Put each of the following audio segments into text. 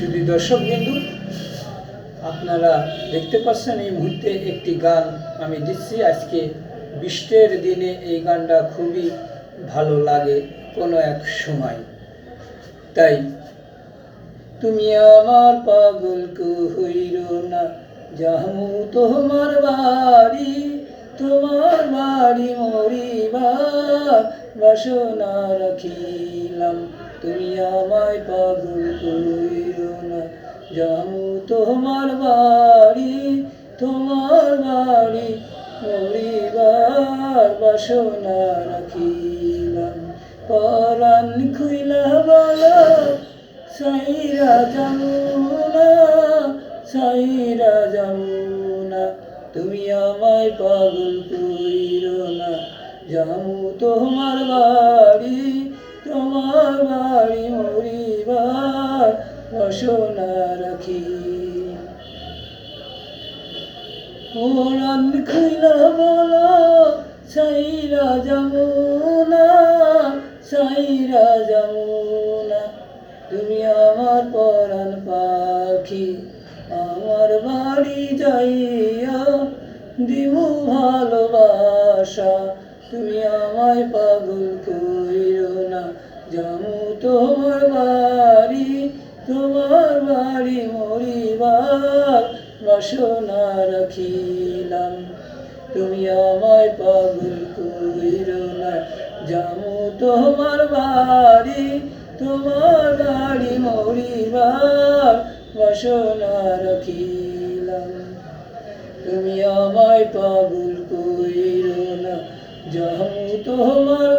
শুধু দর্শকবৃন্দ, আপনারা দেখতে পাচ্ছেন এই মুহূর্তে একটি গান আমি দিচ্ছি। আজকে বৃষ্টির দিনে এই গানটা খুবই ভালো লাগে কোনো এক সময়। তাই তুমি আমার পাগল কইর না, যাহমু তোমার বাড়ি মরিবার বাসনা রাখিলাম। তুমি আমায় পাগল কইর না, যাহমু তোমার বাড়ি মরিবার বাসনা রাখিলাম। পরাণ খুইলা বলা সাইরা যামুনা, তুমি আমায় পাগল কইর না, যামু তোমার বাড়ি মরিবার বাসনা রাখি। পরাণ খুইলা বলা সাইরা যামুনা, তুমি আমার পরাণ পাখি, আমার বাড়ি যাইয়া দিমু ভালোবাসা। তুমি আমায় পাগল কইর না, যামু তোমার বাড়ি মরিবার বাসনা রাখিলাম। তুমি আমায় পাগল কইর না, যামু তোমার বাড়ি মরিবার বাসনা রাখিলাম। তুমি আমায় পাগল কইর না, যামু তোমার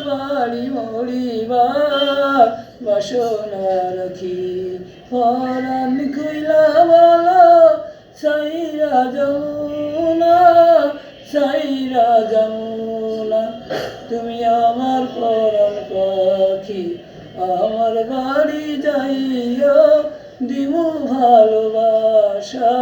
বাড়ি মরিবার বাসনা রাখি। পরাণ খুইলা বলা সাইরা যামুনা, তুমি আমার পরাণ পাখি, আমার বাড়ি যাইয়া দিমু ভালোবাসা।